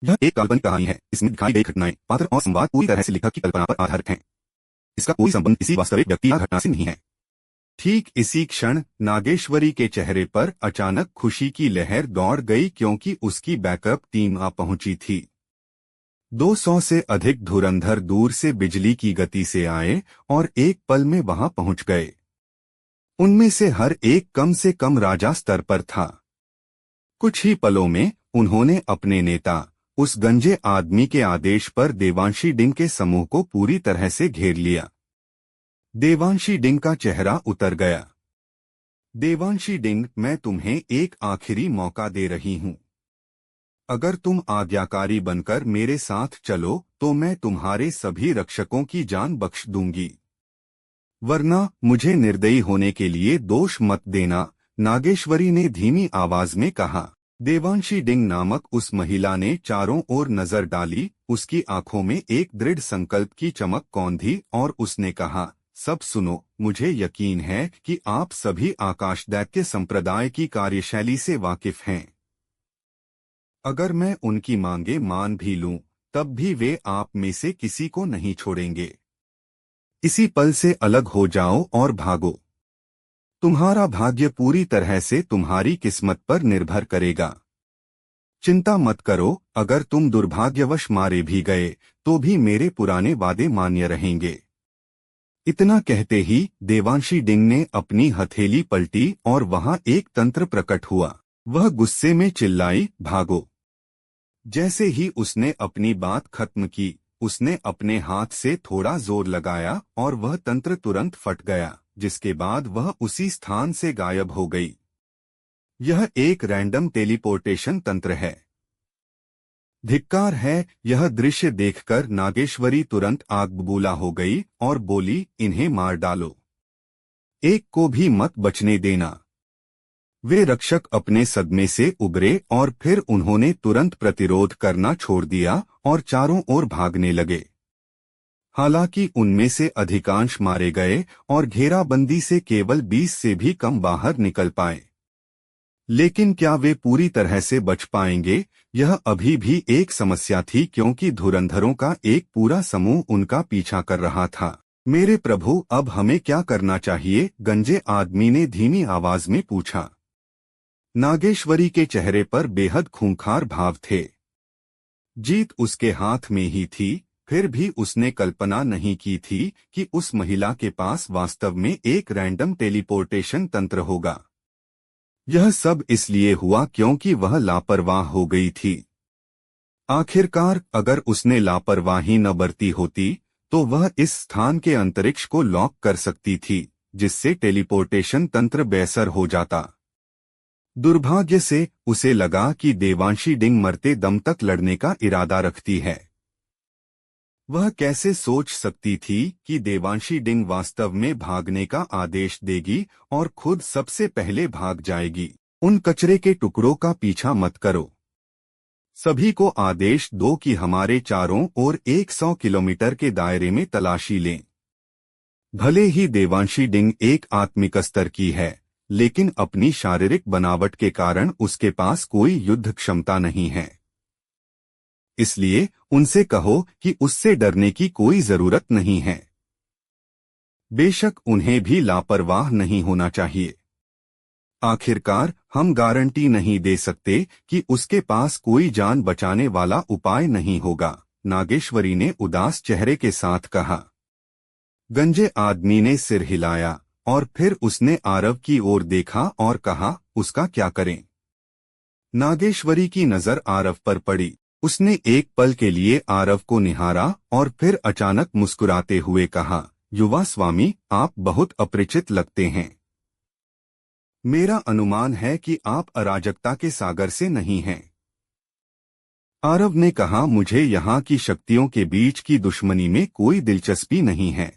यह एक काल्पनिक कहानी है। इसमें दिखाई गई घटनाएं, पात्र और संवाद पूरी तरह से लेखक की कल्पना पर आधारित हैं। इसका कोई संबंध किसी वास्तविक व्यक्ति या घटना से नहीं है। ठीक इसी क्षण नागेश्वरी के चेहरे पर अचानक खुशी की लहर दौड़ गई, क्योंकि उसकी बैकअप टीम आ पहुंची थी। 200 से अधिक धुरंधर दूर से बिजली की गति से आए और एक पल में वहां पहुंच गए। उनमें से हर एक कम से कम राजा स्तर पर था। कुछ ही पलों में उन्होंने अपने नेता, उस गंजे आदमी के आदेश पर देवांशी डिंग के समूह को पूरी तरह से घेर लिया। देवांशी डिंग का चेहरा उतर गया। देवांशी डिंग, मैं तुम्हें एक आखिरी मौका दे रही हूं। अगर तुम आज्ञाकारी बनकर मेरे साथ चलो तो मैं तुम्हारे सभी रक्षकों की जान बख्श दूंगी, वरना मुझे निर्दयी होने के लिए दोष मत देना, नागेश्वरी ने धीमी आवाज में कहा। देवांशी डिंग नामक उस महिला ने चारों ओर नजर डाली। उसकी आंखों में एक दृढ़ संकल्प की चमक कौंधी और उसने कहा, सब सुनो, मुझे यकीन है कि आप सभी आकाशदैत्य संप्रदाय की कार्यशैली से वाकिफ हैं। अगर मैं उनकी मांगे मान भी लूं, तब भी वे आप में से किसी को नहीं छोड़ेंगे। इसी पल से अलग हो जाओ और भागो। तुम्हारा भाग्य पूरी तरह से तुम्हारी किस्मत पर निर्भर करेगा। चिंता मत करो, अगर तुम दुर्भाग्यवश मारे भी गए तो भी मेरे पुराने वादे मान्य रहेंगे। इतना कहते ही देवांशी डिंग ने अपनी हथेली पलटी और वहां एक तंत्र प्रकट हुआ। वह गुस्से में चिल्लाई, भागो। जैसे ही उसने अपनी बात खत्म की, उसने अपने हाथ से थोड़ा जोर लगाया और वह तंत्र तुरंत फट गया, जिसके बाद वह उसी स्थान से गायब हो गई। यह एक रैंडम टेलीपोर्टेशन तंत्र है। धिक्कार है। यह दृश्य देखकर नागेश्वरी तुरंत आग बबूला हो गई और बोली, इन्हें मार डालो, एक को भी मत बचने देना। वे रक्षक अपने सदमे से उबरे और फिर उन्होंने तुरंत प्रतिरोध करना छोड़ दिया और चारों ओर भागने लगे। हालांकि उनमें से अधिकांश मारे गए और घेराबंदी से केवल 20 से भी कम बाहर निकल पाए। लेकिन क्या वे पूरी तरह से बच पाएंगे, यह अभी भी एक समस्या थी, क्योंकि धुरंधरों का एक पूरा समूह उनका पीछा कर रहा था। मेरे प्रभु, अब हमें क्या करना चाहिए? गंजे आदमी ने धीमी आवाज में पूछा। नागेश्वरी के चेहरे पर बेहद खूंखार भाव थे। जीत उसके हाथ में ही थी, फिर भी उसने कल्पना नहीं की थी कि उस महिला के पास वास्तव में एक रैंडम टेलीपोर्टेशन तंत्र होगा। यह सब इसलिए हुआ क्योंकि वह लापरवाह हो गई थी। आखिरकार अगर उसने लापरवाही न बरती होती तो वह इस स्थान के अंतरिक्ष को लॉक कर सकती थी, जिससे टेलीपोर्टेशन तंत्र बेअसर हो जाता। दुर्भाग्य से उसे लगा कि देवांशी डिंग मरते दम तक लड़ने का इरादा रखती है। वह कैसे सोच सकती थी कि देवांशी डिंग वास्तव में भागने का आदेश देगी और खुद सबसे पहले भाग जाएगी। उन कचरे के टुकड़ों का पीछा मत करो। सभी को आदेश दो कि हमारे चारों ओर 100 किलोमीटर के दायरे में तलाशी लें। भले ही देवांशी डिंग एक आत्मिक स्तर की है, लेकिन अपनी शारीरिक बनावट के कारण उसके पास कोई युद्ध क्षमता नहीं है। इसलिए उनसे कहो कि उससे डरने की कोई जरूरत नहीं है। बेशक उन्हें भी लापरवाह नहीं होना चाहिए। आखिरकार हम गारंटी नहीं दे सकते कि उसके पास कोई जान बचाने वाला उपाय नहीं होगा, नागेश्वरी ने उदास चेहरे के साथ कहा। गंजे आदमी ने सिर हिलाया और फिर उसने आरव की ओर देखा और कहा, उसका क्या करें? नागेश्वरी की नजर आरव पर पड़ी। उसने एक पल के लिए आरव को निहारा और फिर अचानक मुस्कुराते हुए कहा, युवा स्वामी, आप बहुत अपरिचित लगते हैं। मेरा अनुमान है कि आप अराजकता के सागर से नहीं हैं। आरव ने कहा, मुझे यहाँ की शक्तियों के बीच की दुश्मनी में कोई दिलचस्पी नहीं है।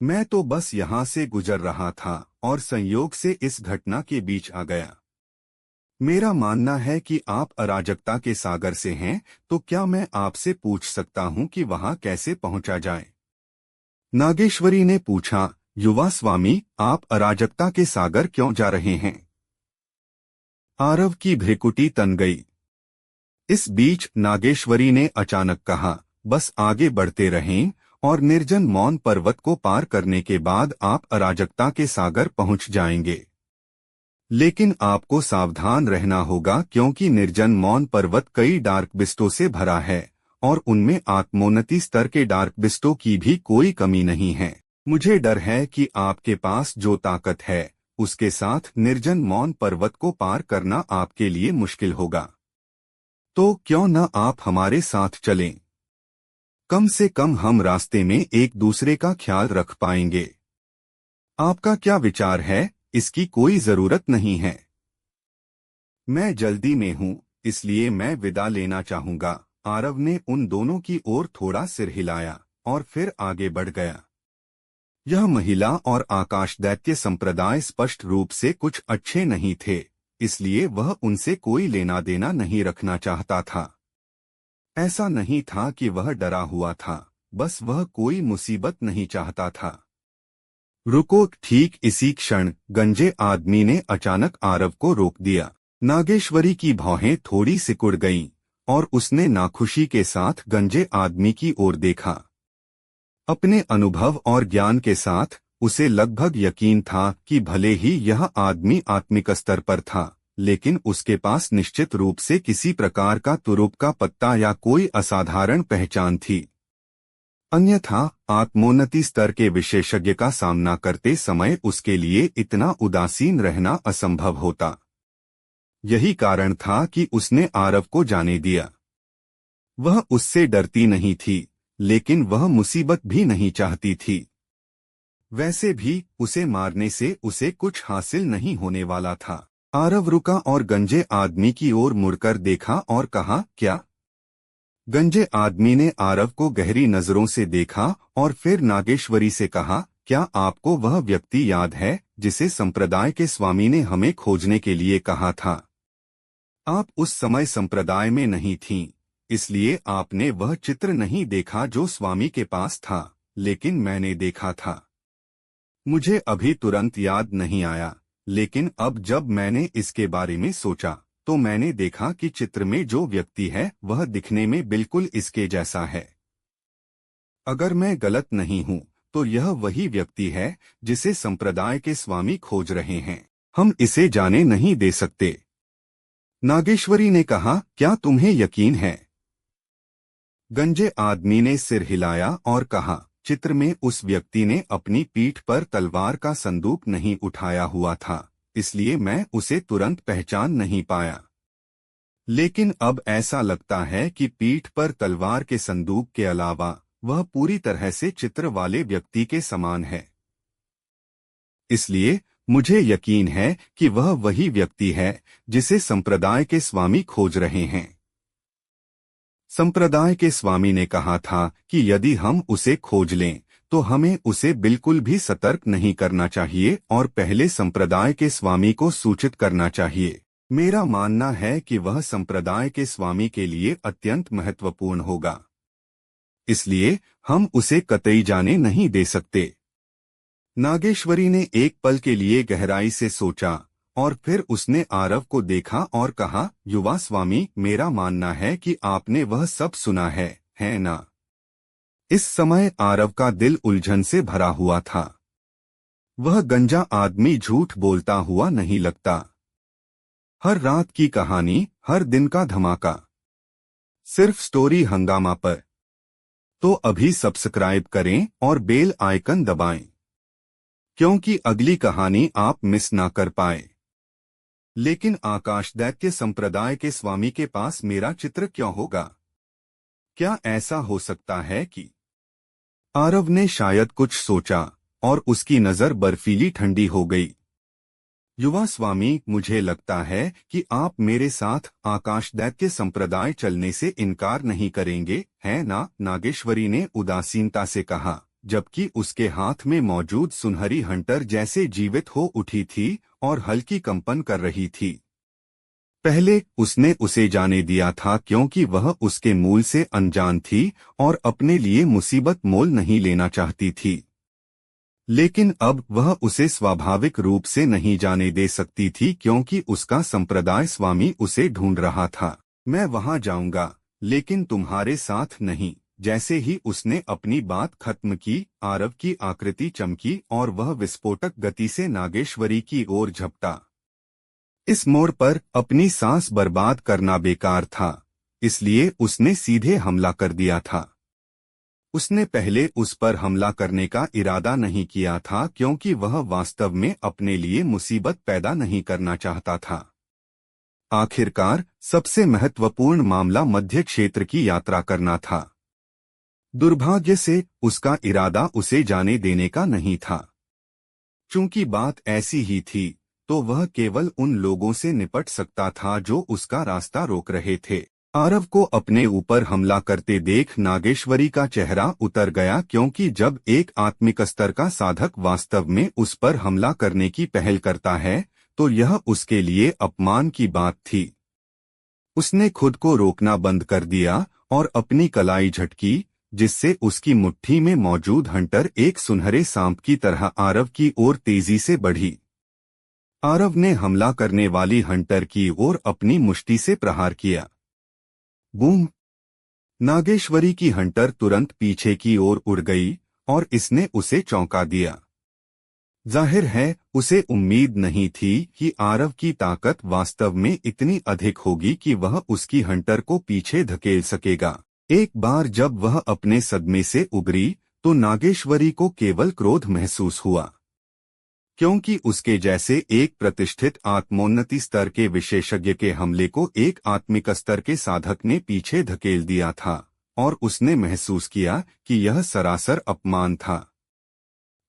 मैं तो बस यहाँ से गुजर रहा था और संयोग से इस घटना के बीच आ गया। मेरा मानना है कि आप अराजकता के सागर से हैं, तो क्या मैं आपसे पूछ सकता हूं कि वहां कैसे पहुंचा जाए? नागेश्वरी ने पूछा, युवा स्वामी, आप अराजकता के सागर क्यों जा रहे हैं? आरव की भ्रिकुटी तन गई। इस बीच नागेश्वरी ने अचानक कहा, बस आगे बढ़ते रहें और निर्जन मौन पर्वत को पार करने के बाद आप अराजकता के सागर पहुंच जाएंगे। लेकिन आपको सावधान रहना होगा क्योंकि निर्जन मौन पर्वत कई डार्क बिस्टों से भरा है और उनमें आत्मोन्नति स्तर के डार्क बिस्टों की भी कोई कमी नहीं है। मुझे डर है कि आपके पास जो ताकत है उसके साथ निर्जन मौन पर्वत को पार करना आपके लिए मुश्किल होगा। तो क्यों न आप हमारे साथ चलें? कम से कम हम रास्ते में एक दूसरे का ख्याल रख पाएंगे। आपका क्या विचार है? इसकी कोई जरूरत नहीं है। मैं जल्दी में हूं, इसलिए मैं विदा लेना चाहूंगा। आरव ने उन दोनों की ओर थोड़ा सिर हिलाया और फिर आगे बढ़ गया। यह महिला और आकाश दैत्य संप्रदाय स्पष्ट रूप से कुछ अच्छे नहीं थे, इसलिए वह उनसे कोई लेना देना नहीं रखना चाहता था। ऐसा नहीं था कि वह डरा हुआ था, बस वह कोई मुसीबत नहीं चाहता था। रुको! ठीक इसी क्षण गंजे आदमी ने अचानक आरव को रोक दिया। नागेश्वरी की भौहें थोड़ी सिकुड़ गईं और उसने नाखुशी के साथ गंजे आदमी की ओर देखा। अपने अनुभव और ज्ञान के साथ उसे लगभग यकीन था कि भले ही यह आदमी आत्मिक स्तर पर था, लेकिन उसके पास निश्चित रूप से किसी प्रकार का तुरुप का पत्ता या कोई असाधारण पहचान थी। अन्यथा आत्मोन्नति स्तर के विशेषज्ञ का सामना करते समय उसके लिए इतना उदासीन रहना असंभव होता। यही कारण था कि उसने आरव को जाने दिया। वह उससे डरती नहीं थी, लेकिन वह मुसीबत भी नहीं चाहती थी। वैसे भी उसे मारने से उसे कुछ हासिल नहीं होने वाला था। आरव रुका और गंजे आदमी की ओर मुड़कर देखा और कहा, क्या? गंजे आदमी ने आरव को गहरी नजरों से देखा और फिर नागेश्वरी से कहा, क्या आपको वह व्यक्ति याद है जिसे संप्रदाय के स्वामी ने हमें खोजने के लिए कहा था? आप उस समय संप्रदाय में नहीं थीं, इसलिए आपने वह चित्र नहीं देखा जो स्वामी के पास था, लेकिन मैंने देखा था। मुझे अभी तुरंत याद नहीं आया, लेकिन अब जब मैंने इसके बारे में सोचा तो मैंने देखा कि चित्र में जो व्यक्ति है वह दिखने में बिल्कुल इसके जैसा है। अगर मैं गलत नहीं हूं तो यह वही व्यक्ति है जिसे संप्रदाय के स्वामी खोज रहे हैं। हम इसे जाने नहीं दे सकते। नागेश्वरी ने कहा, क्या तुम्हें यकीन है? गंजे आदमी ने सिर हिलाया और कहा, चित्र में उस व्यक्ति ने अपनी पीठ पर तलवार का संदूक नहीं उठाया हुआ था, इसलिए मैं उसे तुरंत पहचान नहीं पाया। लेकिन अब ऐसा लगता है कि पीठ पर तलवार के संदूक के अलावा वह पूरी तरह से चित्र वाले व्यक्ति के समान है। इसलिए मुझे यकीन है कि वह वही व्यक्ति है जिसे संप्रदाय के स्वामी खोज रहे हैं। संप्रदाय के स्वामी ने कहा था कि यदि हम उसे खोज लें तो हमें उसे बिल्कुल भी सतर्क नहीं करना चाहिए और पहले संप्रदाय के स्वामी को सूचित करना चाहिए। मेरा मानना है कि वह संप्रदाय के स्वामी के लिए अत्यंत महत्वपूर्ण होगा, इसलिए हम उसे कतई जाने नहीं दे सकते। नागेश्वरी ने एक पल के लिए गहराई से सोचा और फिर उसने आरव को देखा और कहा, युवा स्वामी, मेरा मानना है कि आपने वह सब सुना है ना? इस समय आरव का दिल उलझन से भरा हुआ था। वह गंजा आदमी झूठ बोलता हुआ नहीं लगता। हर रात की कहानी, हर दिन का धमाका, सिर्फ स्टोरी हंगामा पर। तो अभी सब्सक्राइब करें और बेल आइकन दबाएं, क्योंकि अगली कहानी आप मिस ना कर पाए। लेकिन आकाश दैत्य संप्रदाय के स्वामी के पास मेरा चित्र क्यों होगा? क्या ऐसा हो सकता है कि... आरव ने शायद कुछ सोचा और उसकी नजर बर्फीली ठंडी हो गई। युवा स्वामी, मुझे लगता है कि आप मेरे साथ आकाश दैत्य संप्रदाय चलने से इनकार नहीं करेंगे, है ना? नागेश्वरी ने उदासीनता से कहा, जबकि उसके हाथ में मौजूद सुनहरी हंटर जैसे जीवित हो उठी थी और हल्की कंपन कर रही थी। पहले उसने उसे जाने दिया था क्योंकि वह उसके मूल से अनजान थी और अपने लिए मुसीबत मोल नहीं लेना चाहती थी, लेकिन अब वह उसे स्वाभाविक रूप से नहीं जाने दे सकती थी क्योंकि उसका संप्रदाय स्वामी उसे ढूंढ रहा था। मैं वहां जाऊंगा, लेकिन तुम्हारे साथ नहीं। जैसे ही उसने अपनी बात खत्म की, आरव की आकृति चमकी और वह विस्फोटक गति से नागेश्वरी की ओर झपटा। इस मोड़ पर अपनी सांस बर्बाद करना बेकार था, इसलिए उसने सीधे हमला कर दिया था। उसने पहले उस पर हमला करने का इरादा नहीं किया था, क्योंकि वह वास्तव में अपने लिए मुसीबत पैदा नहीं करना चाहता था। आखिरकार सबसे महत्वपूर्ण मामला मध्य क्षेत्र की यात्रा करना था। दुर्भाग्य से उसका इरादा उसे जाने देने का नहीं था। चूंकि बात ऐसी ही थी, तो वह केवल उन लोगों से निपट सकता था जो उसका रास्ता रोक रहे थे। आरव को अपने ऊपर हमला करते देख नागेश्वरी का चेहरा उतर गया, क्योंकि जब एक आत्मिक स्तर का साधक वास्तव में उस पर हमला करने की पहल करता है, तो यह उसके लिए अपमान की बात थी। उसने खुद को रोकना बंद कर दिया और अपनी कलाई झटकी, जिससे उसकी मुट्ठी में मौजूद हंटर एक सुनहरे सांप की तरह आरव की ओर तेजी से बढ़ी। आरव ने हमला करने वाली हंटर की ओर अपनी मुष्टि से प्रहार किया। बूम! नागेश्वरी की हंटर तुरंत पीछे की ओर उड़ गई और इसने उसे चौंका दिया। जाहिर है उसे उम्मीद नहीं थी कि आरव की ताकत वास्तव में इतनी अधिक होगी कि वह उसकी हंटर को पीछे धकेल सकेगा। एक बार जब वह अपने सदमे से उबरी, तो नागेश्वरी को केवल क्रोध महसूस हुआ, क्योंकि उसके जैसे एक प्रतिष्ठित आत्मोन्नति स्तर के विशेषज्ञ के हमले को एक आत्मिक स्तर के साधक ने पीछे धकेल दिया था, और उसने महसूस किया कि यह सरासर अपमान था।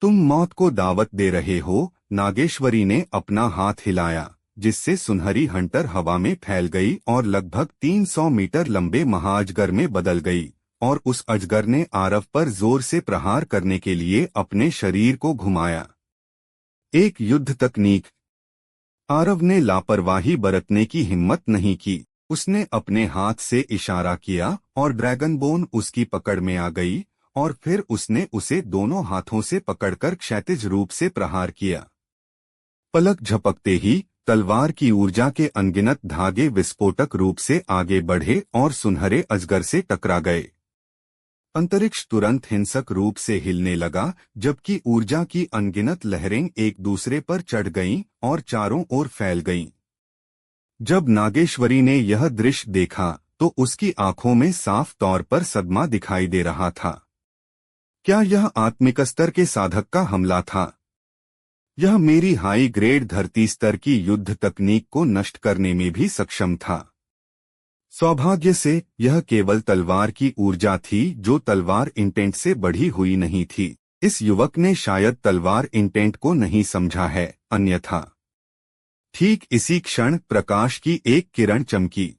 तुम मौत को दावत दे रहे हो, नागेश्वरी ने अपना हाथ हिलाया, जिससे सुनहरी हंटर हवा में फैल गई और लगभग 300 मीटर लंबे महाअजगर में बदल गई, और उस अजगर ने आरव पर जोर से प्रहार करने के लिए अपने शरीर को घुमाया। एक युद्ध तकनीक। आरव ने लापरवाही बरतने की हिम्मत नहीं की। उसने अपने हाथ से इशारा किया और ड्रैगन बोन उसकी पकड़ में आ गई, और फिर उसने उसे दोनों हाथों से पकड़कर क्षैतिज रूप से प्रहार किया। पलक झपकते ही तलवार की ऊर्जा के अनगिनत धागे विस्फोटक रूप से आगे बढ़े और सुनहरे अजगर से टकरा गए। अंतरिक्ष तुरंत हिंसक रूप से हिलने लगा, जबकि ऊर्जा की अनगिनत लहरें एक दूसरे पर चढ़ गईं और चारों ओर फैल गईं। जब नागेश्वरी ने यह दृश्य देखा, तो उसकी आंखों में साफ तौर पर सदमा दिखाई दे रहा था। क्या यह आत्मिक स्तर के साधक का हमला था? यह मेरी हाई ग्रेड धरती स्तर की युद्ध तकनीक को नष्ट करने में भी सक्षम था। सौभाग्य से यह केवल तलवार की ऊर्जा थी, जो तलवार इंटेंट से बढ़ी हुई नहीं थी। इस युवक ने शायद तलवार इंटेंट को नहीं समझा है, अन्यथा। ठीक इसी क्षण प्रकाश की एक किरण चमकी।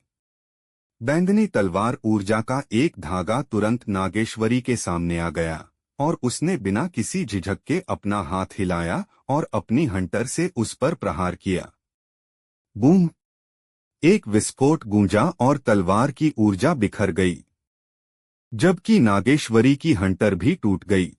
बैंगनी तलवार ऊर्जा का एक धागा तुरंत नागेश्वरी के सामने आ गया, और उसने बिना किसी झिझक के अपना हाथ हिलाया और अपनी हंटर से उस पर प्रहार किया। बूम! एक विस्फोट गूंजा और तलवार की ऊर्जा बिखर गई, जबकि नागेश्वरी की हंटर भी टूट गई।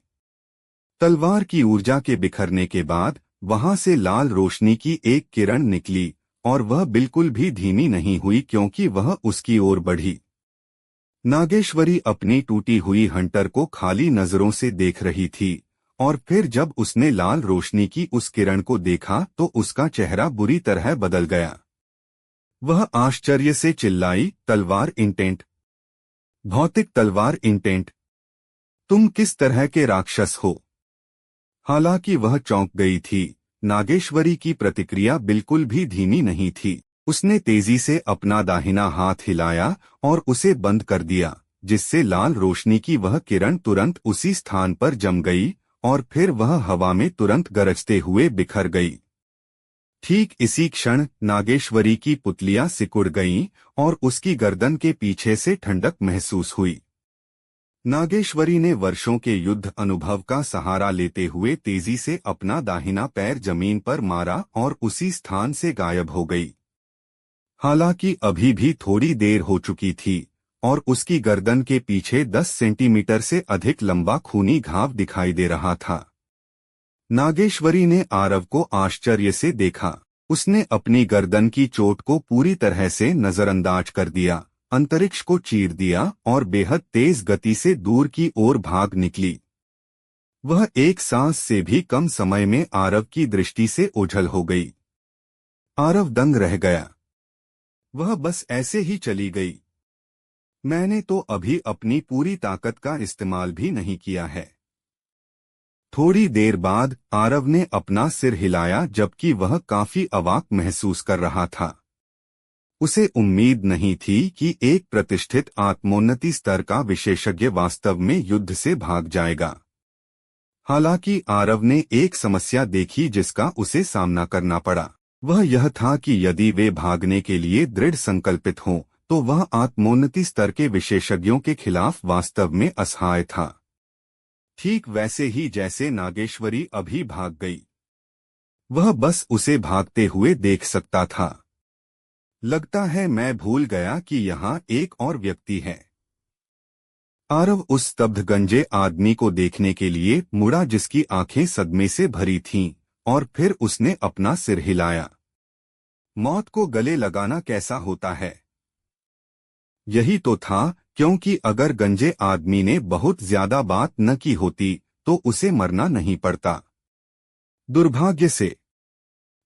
तलवार की ऊर्जा के बिखरने के बाद वहां से लाल रोशनी की एक किरण निकली, और वह बिल्कुल भी धीमी नहीं हुई, क्योंकि वह उसकी ओर बढ़ी। नागेश्वरी अपनी टूटी हुई हंटर को खाली नजरों से देख रही थी, और फिर जब उसने लाल रोशनी की उस किरण को देखा तो उसका चेहरा बुरी तरह बदल गया। वह आश्चर्य से चिल्लाई, तलवार इंटेंट! भौतिक तलवार इंटेंट! तुम किस तरह के राक्षस हो? हालांकि वह चौंक गई थी, नागेश्वरी की प्रतिक्रिया बिल्कुल भी धीमी नहीं थी। उसने तेजी से अपना दाहिना हाथ हिलाया और उसे बंद कर दिया, जिससे लाल रोशनी की वह किरण तुरंत उसी स्थान पर जम गई, और फिर वह हवा में तुरंत गरजते हुए बिखर गई। ठीक इसी क्षण नागेश्वरी की पुतलियां सिकुड़ गईं और उसकी गर्दन के पीछे से ठंडक महसूस हुई। नागेश्वरी ने वर्षों के युद्ध अनुभव का सहारा लेते हुए तेजी से अपना दाहिना पैर जमीन पर मारा और उसी स्थान से गायब हो गई। हालांकि अभी भी थोड़ी देर हो चुकी थी, और उसकी गर्दन के पीछे 10 सेंटीमीटर से अधिक लंबा खूनी घाव दिखाई दे रहा था। नागेश्वरी ने आरव को आश्चर्य से देखा। उसने अपनी गर्दन की चोट को पूरी तरह से नजरअंदाज कर दिया अंतरिक्ष को चीर दिया और बेहद तेज गति से दूर की ओर भाग निकली। वह एक सांस से भी कम समय में आरव की दृष्टि से ओझल हो गई। आरव दंग रह गया। वह बस ऐसे ही चली गई। मैंने तो अभी अपनी पूरी ताकत का इस्तेमाल भी नहीं किया है। थोड़ी देर बाद आरव ने अपना सिर हिलाया, जबकि वह काफी अवाक महसूस कर रहा था। उसे उम्मीद नहीं थी कि एक प्रतिष्ठित आत्मोन्नति स्तर का विशेषज्ञ वास्तव में युद्ध से भाग जाएगा। हालांकि आरव ने एक समस्या देखी जिसका उसे सामना करना पड़ा। वह यह था कि यदि वे भागने के लिए दृढ़ संकल्पित हों, तो वह आत्मोन्नति स्तर के विशेषज्ञों के खिलाफ वास्तव में असहाय था। ठीक वैसे ही जैसे नागेश्वरी अभी भाग गई। वह बस उसे भागते हुए देख सकता था। लगता है मैं भूल गया कि यहाँ एक और व्यक्ति है। आरव उस स्तब्ध गंजे आदमी को देखने के लिए मुड़ा जिसकी आंखें सदमे से भरी थीं, और फिर उसने अपना सिर हिलाया। मौत को गले लगाना कैसा होता है? यही तो था, क्योंकि अगर गंजे आदमी ने बहुत ज्यादा बात न की होती तो उसे मरना नहीं पड़ता। दुर्भाग्य से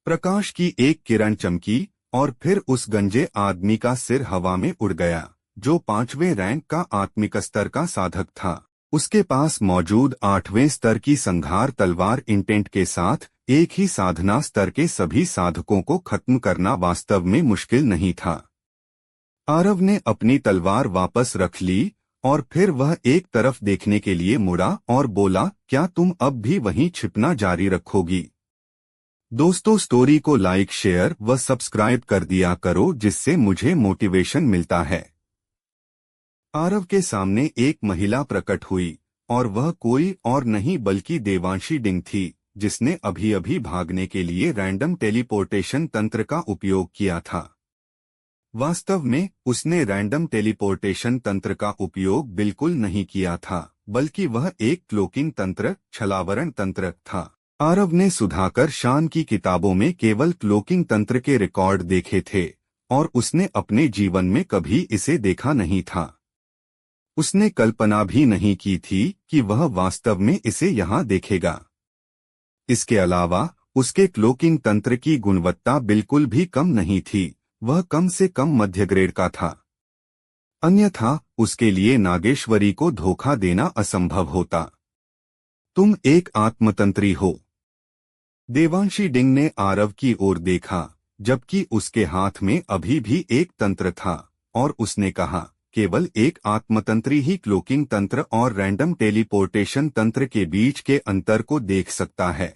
प्रकाश की एक किरण चमकी और फिर उस गंजे आदमी का सिर हवा में उड़ गया, जो 5वें रैंक का आत्मिक स्तर का साधक था। उसके पास मौजूद 8वें स्तर की संघार तलवार इंटेंट के साथ एक ही साधना स्तर के सभी साधकों को खत्म करना वास्तव में मुश्किल नहीं था। आरव ने अपनी तलवार वापस रख ली और फिर वह एक तरफ देखने के लिए मुड़ा और बोला, क्या तुम अब भी वहीं छिपना जारी रखोगी? दोस्तों, स्टोरी को लाइक, शेयर व सब्सक्राइब कर दिया करो, जिससे मुझे मोटिवेशन मिलता है। आरव के सामने एक महिला प्रकट हुई और वह कोई और नहीं बल्कि देवांशी डिंग थी, जिसने अभी अभी भागने के लिए रैंडम टेलीपोर्टेशन तंत्र का उपयोग किया था। वास्तव में उसने रैंडम टेलीपोर्टेशन तंत्र का उपयोग बिल्कुल नहीं किया था, बल्कि वह एक क्लोकिंग तंत्र, छलावरण तंत्र था। आरव ने सुधाकर शान की किताबों में केवल क्लोकिंग तंत्र के रिकॉर्ड देखे थे और उसने अपने जीवन में कभी इसे देखा नहीं था। उसने कल्पना भी नहीं की थी कि वह वास्तव में इसे यहाँ देखेगा। इसके अलावा उसके क्लोकिंग तंत्र की गुणवत्ता बिल्कुल भी कम नहीं थी, वह कम से कम मध्य ग्रेड का था। अन्यथा उसके लिए नागेश्वरी को धोखा देना असंभव होता। तुम एक आत्मतंत्री हो। देवांशी डिंग ने आरव की ओर देखा, जबकि उसके हाथ में अभी भी एक तंत्र था, और उसने कहा, केवल एक आत्मतंत्री ही क्लोकिंग तंत्र और रैंडम टेलीपोर्टेशन तंत्र के बीच के अंतर को देख सकता है।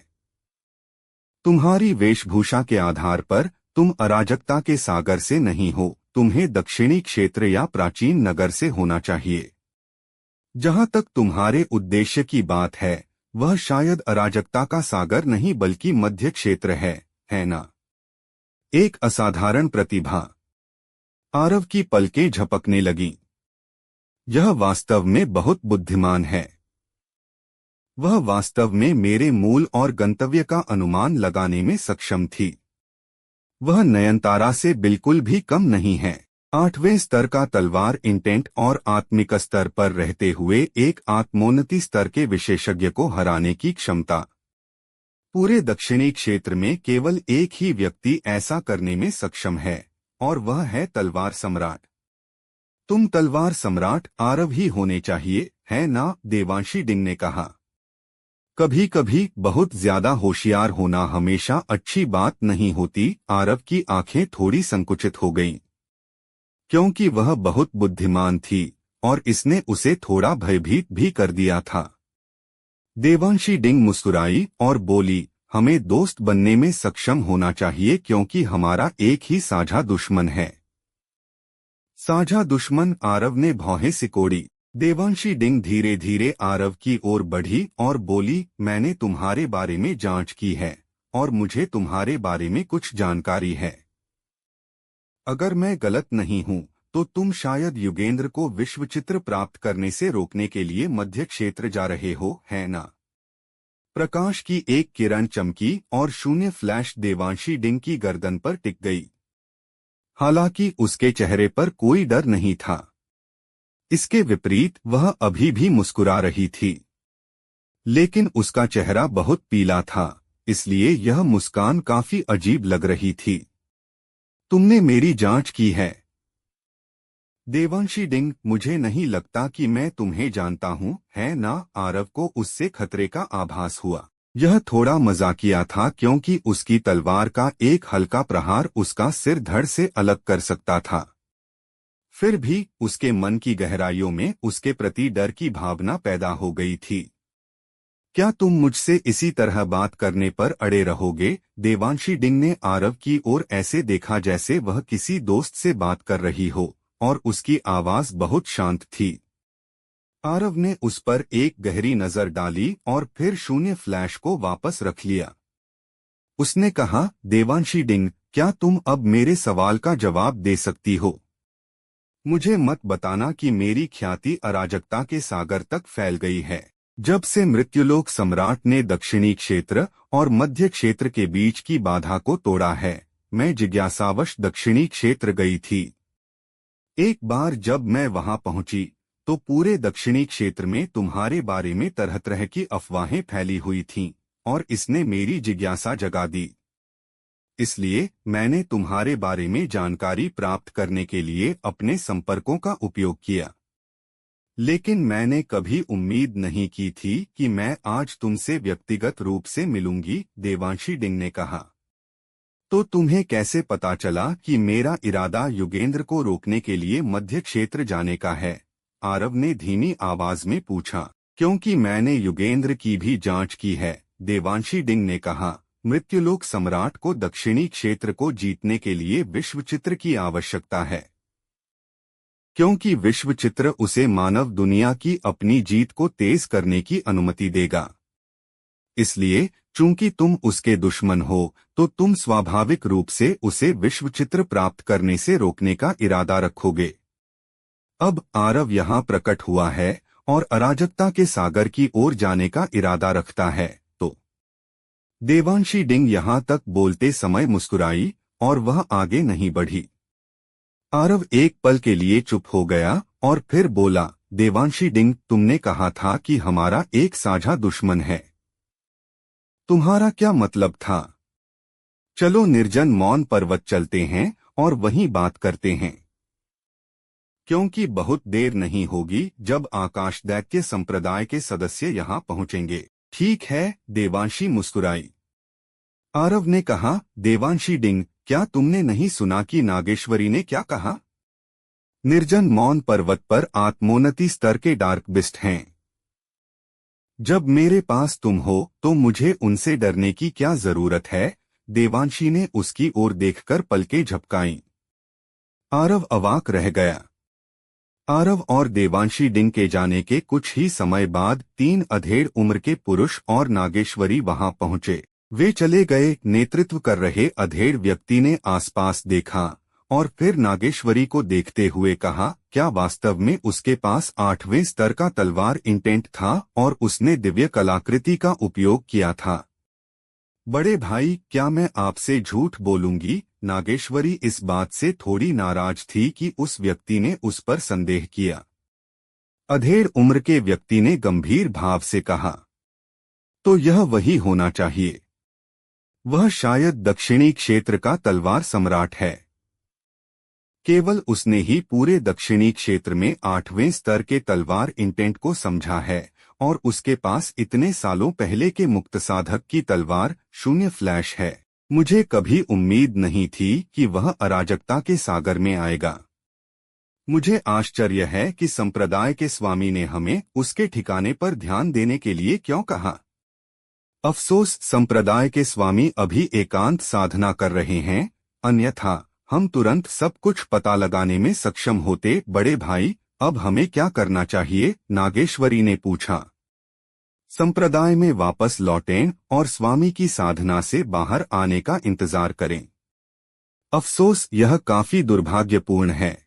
तुम्हारी वेशभूषा के आधार पर तुम अराजकता के सागर से नहीं हो, तुम्हें दक्षिणी क्षेत्र या प्राचीन नगर से होना चाहिए। जहां तक तुम्हारे उद्देश्य की बात है, वह शायद अराजकता का सागर नहीं बल्कि मध्य क्षेत्र है ना? एक असाधारण प्रतिभा। आरव की पलकें झपकने लगीं। यह वास्तव में बहुत बुद्धिमान है। वह वास्तव में मेरे मूल और गंतव्य का अनुमान लगाने में सक्षम थी। वह नयनतारा से बिल्कुल भी कम नहीं है। 8वें स्तर का तलवार इंटेंट और आत्मिक स्तर पर रहते हुए एक आत्मोन्नति स्तर के विशेषज्ञ को हराने की क्षमता। पूरे दक्षिणी क्षेत्र में केवल एक ही व्यक्ति ऐसा करने में सक्षम है, और वह है तलवार सम्राट। तुम तलवार सम्राट आरव ही होने चाहिए, है ना? देवांशी डिंग ने कहा। कभी कभी बहुत ज्यादा होशियार होना हमेशा अच्छी बात नहीं होती। आरव की आंखें थोड़ी संकुचित हो गईं, क्योंकि वह बहुत बुद्धिमान थी और इसने उसे थोड़ा भयभीत भी कर दिया था। देवांशी डिंग मुस्कुराई और बोली, हमें दोस्त बनने में सक्षम होना चाहिए क्योंकि हमारा एक ही साझा दुश्मन है। साझा दुश्मन? आरव ने भौहें सिकोड़ी। देवांशी डिंग धीरे धीरे आरव की ओर बढ़ी और बोली, मैंने तुम्हारे बारे में जांच की है और मुझे तुम्हारे बारे में कुछ जानकारी है। अगर मैं गलत नहीं हूं तो तुम शायद युगेंद्र को विश्वचित्र प्राप्त करने से रोकने के लिए मध्य क्षेत्र जा रहे हो, है ना? प्रकाश की एक किरण चमकी और शून्य फ्लैश देवांशी डिंग की गर्दन पर टिक गई। हालांकि उसके चेहरे पर कोई डर नहीं था। इसके विपरीत वह अभी भी मुस्कुरा रही थी, लेकिन उसका चेहरा बहुत पीला था, इसलिए यह मुस्कान काफी अजीब लग रही थी। तुमने मेरी जांच की है? देवांशी डिंग, मुझे नहीं लगता कि मैं तुम्हें जानता हूँ, है ना? आरव को उससे खतरे का आभास हुआ। यह थोड़ा मजाकिया था क्योंकि उसकी तलवार का एक हल्का प्रहार उसका सिर धड़ से अलग कर सकता था। फिर भी उसके मन की गहराइयों में उसके प्रति डर की भावना पैदा हो गई थी। क्या तुम मुझसे इसी तरह बात करने पर अड़े रहोगे? देवांशी डिंग ने आरव की ओर ऐसे देखा जैसे वह किसी दोस्त से बात कर रही हो, और उसकी आवाज बहुत शांत थी। आरव ने उस पर एक गहरी नजर डाली और फिर शून्य फ्लैश को वापस रख लिया। उसने कहा, देवांशी डिंग, क्या तुम अब मेरे सवाल का जवाब दे सकती हो? मुझे मत बताना कि मेरी ख्याति अराजकता के सागर तक फैल गई है। जब से मृत्युलोक सम्राट ने दक्षिणी क्षेत्र और मध्य क्षेत्र के बीच की बाधा को तोड़ा है, मैं जिज्ञासावश दक्षिणी क्षेत्र गई थी। एक बार जब मैं वहां पहुंची तो पूरे दक्षिणी क्षेत्र में तुम्हारे बारे में तरह तरह की अफवाहें फैली हुई थीं, और इसने मेरी जिज्ञासा जगा दी। इसलिए मैंने तुम्हारे बारे में जानकारी प्राप्त करने के लिए अपने संपर्कों का उपयोग किया। लेकिन मैंने कभी उम्मीद नहीं की थी कि मैं आज तुमसे व्यक्तिगत रूप से मिलूंगी, देवांशी डिंग ने कहा। तो तुम्हें कैसे पता चला कि मेरा इरादा युगेंद्र को रोकने के लिए मध्य क्षेत्र जाने का है? आरव ने धीमी आवाज में पूछा। क्योंकि मैंने युगेंद्र की भी जांच की है, देवांशी डिंग ने कहा। मृत्युलोक सम्राट को दक्षिणी क्षेत्र को जीतने के लिए विश्वचित्र की आवश्यकता है, क्योंकि विश्वचित्र उसे मानव दुनिया की अपनी जीत को तेज करने की अनुमति देगा। इसलिए चूंकि तुम उसके दुश्मन हो, तो तुम स्वाभाविक रूप से उसे विश्वचित्र प्राप्त करने से रोकने का इरादा रखोगे। अब आरव यहाँ प्रकट हुआ है और अराजकता के सागर की ओर जाने का इरादा रखता है, तो देवांशी डिंग यहाँ तक बोलते समय मुस्कुराई और वह आगे नहीं बढ़ी। आरव एक पल के लिए चुप हो गया और फिर बोला, देवांशी डिंग, तुमने कहा था कि हमारा एक साझा दुश्मन है। तुम्हारा क्या मतलब था? चलो निर्जन मौन पर्वत चलते हैं और वहीं बात करते हैं, क्योंकि बहुत देर नहीं होगी जब आकाश दैत्य संप्रदाय के सदस्य यहाँ पहुंचेंगे। ठीक है, देवांशी मुस्कुराई। आरव ने कहा, देवांशी डिंग, क्या तुमने नहीं सुना कि नागेश्वरी ने क्या कहा? निर्जन मौन पर्वत पर आत्मोन्नति स्तर के डार्क बिस्ट हैं। जब मेरे पास तुम हो तो मुझे उनसे डरने की क्या जरूरत है? देवांशी ने उसकी ओर देखकर पलकें झपकाईं। आरव अवाक रह गया। आरव और देवांशी डिंग के जाने के कुछ ही समय बाद 3 अधेड़ उम्र के पुरुष और नागेश्वरी वहां पहुंचे। वे चले गए। नेतृत्व कर रहे अधेड़ व्यक्ति ने आसपास देखा और फिर नागेश्वरी को देखते हुए कहा, क्या वास्तव में उसके पास 8वें स्तर का तलवार इंटेंट था और उसने दिव्य कलाकृति का उपयोग किया था? बड़े भाई, क्या मैं आपसे झूठ बोलूंगी? नागेश्वरी इस बात से थोड़ी नाराज थी कि उस व्यक्ति ने उस पर संदेह किया। अधेड़ उम्र के व्यक्ति ने गंभीर भाव से कहा, तो यह वही होना चाहिए। वह शायद दक्षिणी क्षेत्र का तलवार सम्राट है। केवल उसने ही पूरे दक्षिणी क्षेत्र में 8वें स्तर के तलवार इंटेंट को समझा है, और उसके पास इतने सालों पहले के मुक्त साधक की तलवार शून्य फ्लैश है। मुझे कभी उम्मीद नहीं थी कि वह अराजकता के सागर में आएगा। मुझे आश्चर्य है कि संप्रदाय के स्वामी ने हमें उसके ठिकाने पर ध्यान देने के लिए क्यों कहा। अफसोस संप्रदाय के स्वामी अभी एकांत साधना कर रहे हैं, अन्यथा हम तुरंत सब कुछ पता लगाने में सक्षम होते। बड़े भाई, अब हमें क्या करना चाहिए? नागेश्वरी ने पूछा। संप्रदाय में वापस लौटें और स्वामी की साधना से बाहर आने का इंतजार करें। अफसोस, यह काफी दुर्भाग्यपूर्ण है।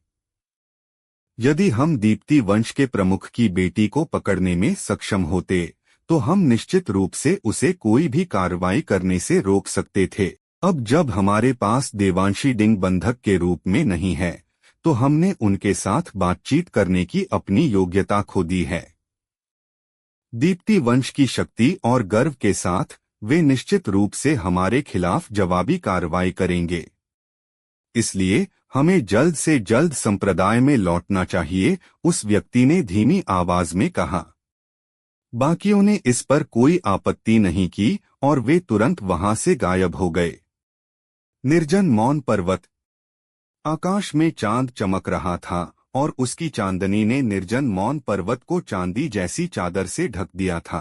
यदि हम दीप्ति वंश के प्रमुख की बेटी को पकड़ने में सक्षम होते, तो हम निश्चित रूप से उसे कोई भी कार्रवाई करने से रोक सकते थे। अब जब हमारे पास देवांशी डिंग बंधक के रूप में नहीं है, तो हमने उनके साथ बातचीत करने की अपनी योग्यता खो दी है। दीप्ति वंश की शक्ति और गर्व के साथ वे निश्चित रूप से हमारे खिलाफ जवाबी कार्रवाई करेंगे। इसलिए हमें जल्द से जल्द संप्रदाय में लौटना चाहिए, उस व्यक्ति ने धीमी आवाज में कहा। बाकियों ने इस पर कोई आपत्ति नहीं की और वे तुरंत वहां से गायब हो गए। निर्जन मौन पर्वत। आकाश में चांद चमक रहा था और उसकी चांदनी ने निर्जन मौन पर्वत को चांदी जैसी चादर से ढक दिया था।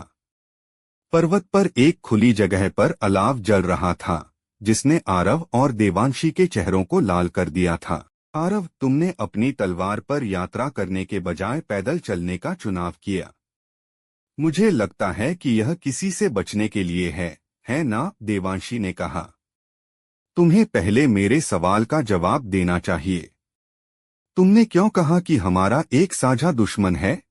पर्वत पर एक खुली जगह पर अलाव जल रहा था, जिसने आरव और देवांशी के चेहरों को लाल कर दिया था। आरव, तुमने अपनी तलवार पर यात्रा करने के बजाय पैदल चलने का चुनाव किया। मुझे लगता है कि यह किसी से बचने के लिए है ना? देवांशी ने कहा। तुम्हें पहले मेरे सवाल का जवाब देना चाहिए। तुमने क्यों कहा कि हमारा एक साझा दुश्मन है?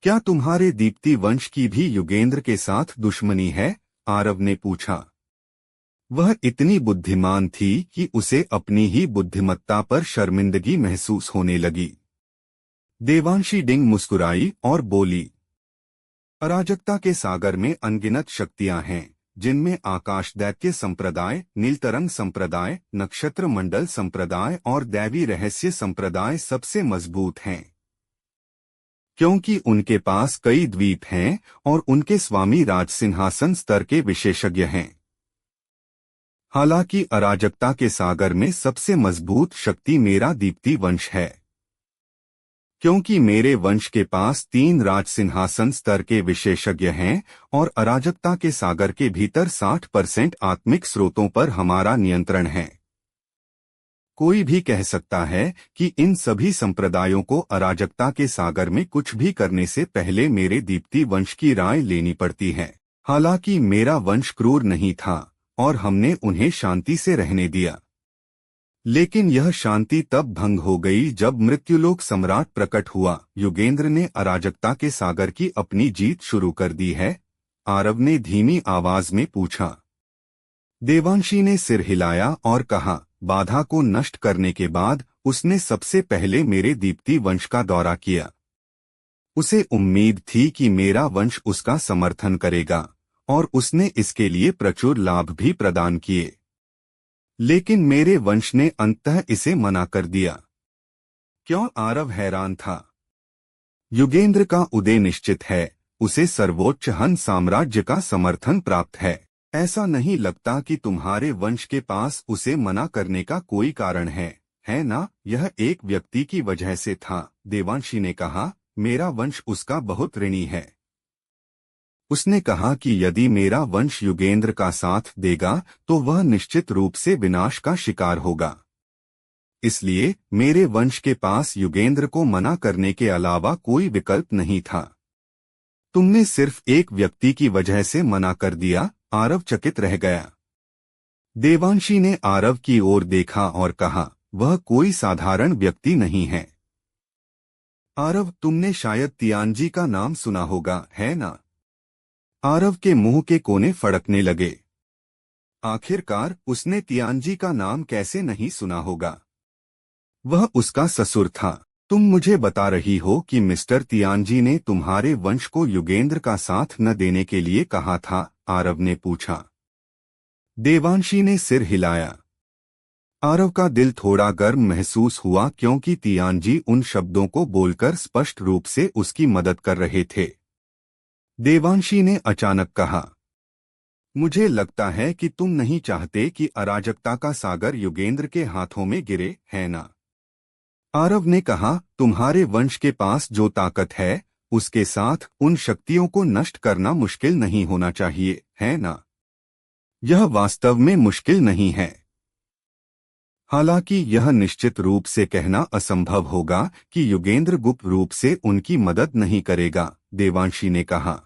क्या तुम्हारे दीप्ति वंश की भी युगेंद्र के साथ दुश्मनी है? आरव ने पूछा। वह इतनी बुद्धिमान थी कि उसे अपनी ही बुद्धिमत्ता पर शर्मिंदगी महसूस होने लगी। देवांशी डिंग मुस्कुराई और बोली, अराजकता के सागर में अनगिनत शक्तियां हैं, जिनमें आकाश दैत्य संप्रदाय, नीलतरंग संप्रदाय, नक्षत्र मंडल संप्रदाय और दैवी रहस्य संप्रदाय सबसे मजबूत हैं, क्योंकि उनके पास कई द्वीप हैं और उनके स्वामी राजसिंहासन स्तर के विशेषज्ञ हैं। हालांकि अराजकता के सागर में सबसे मजबूत शक्ति मेरा दीप्ति वंश है, क्योंकि मेरे वंश के पास 3 राजसिंहासन स्तर के विशेषज्ञ हैं और अराजकता के सागर के भीतर 60% आत्मिक स्रोतों पर हमारा नियंत्रण है। कोई भी कह सकता है कि इन सभी संप्रदायों को अराजकता के सागर में कुछ भी करने से पहले मेरे दीप्ति वंश की राय लेनी पड़ती है। हालांकि मेरा वंश क्रूर नहीं था और हमने उन्हें शांति से रहने दिया, लेकिन यह शांति तब भंग हो गई जब मृत्युलोक सम्राट प्रकट हुआ। युगेंद्र ने अराजकता के सागर की अपनी जीत शुरू कर दी है? आरव ने धीमी आवाज में पूछा। देवांशी ने सिर हिलाया और कहा, बाधा को नष्ट करने के बाद उसने सबसे पहले मेरे दीप्ति वंश का दौरा किया। उसे उम्मीद थी कि मेरा वंश उसका समर्थन करेगा और उसने इसके लिए प्रचुर लाभ भी प्रदान किए, लेकिन मेरे वंश ने अंततः इसे मना कर दिया। क्यों? आरव हैरान था। युगेंद्र का उदय निश्चित है, उसे सर्वोच्च हन साम्राज्य का समर्थन प्राप्त है। ऐसा नहीं लगता कि तुम्हारे वंश के पास उसे मना करने का कोई कारण है ना? यह एक व्यक्ति की वजह से था, देवांशी ने कहा। मेरा वंश उसका बहुत ऋणी है। उसने कहा कि यदि मेरा वंश युगेंद्र का साथ देगा तो वह निश्चित रूप से विनाश का शिकार होगा। इसलिए मेरे वंश के पास युगेंद्र को मना करने के अलावा कोई विकल्प नहीं था। तुमने सिर्फ एक व्यक्ति की वजह से मना कर दिया। आरव चकित रह गया। देवांशी ने आरव की ओर देखा और कहा, वह कोई साधारण व्यक्ति नहीं है। आरव, तुमने शायद तियानजी का नाम सुना होगा, है ना? आरव के मुंह के कोने फड़कने लगे। आखिरकार उसने तियानजी का नाम कैसे नहीं सुना होगा? वह उसका ससुर था। तुम मुझे बता रही हो कि मिस्टर तियानजी ने तुम्हारे वंश को युगेंद्र का साथ न देने के लिए कहा था? आरव ने पूछा। देवांशी ने सिर हिलाया। आरव का दिल थोड़ा गर्म महसूस हुआ, क्योंकि तियानजी उन शब्दों को बोलकर स्पष्ट रूप से उसकी मदद कर रहे थे। देवांशी ने अचानक कहा, मुझे लगता है कि तुम नहीं चाहते कि अराजकता का सागर युगेंद्र के हाथों में गिरे, है ना? आरव ने कहा, तुम्हारे वंश के पास जो ताकत है उसके साथ उन शक्तियों को नष्ट करना मुश्किल नहीं होना चाहिए, है ना? यह वास्तव में मुश्किल नहीं है। हालांकि यह निश्चित रूप से कहना असंभव होगा कि युगेंद्र गुप्त रूप से उनकी मदद नहीं करेगा, देवांशी ने कहा।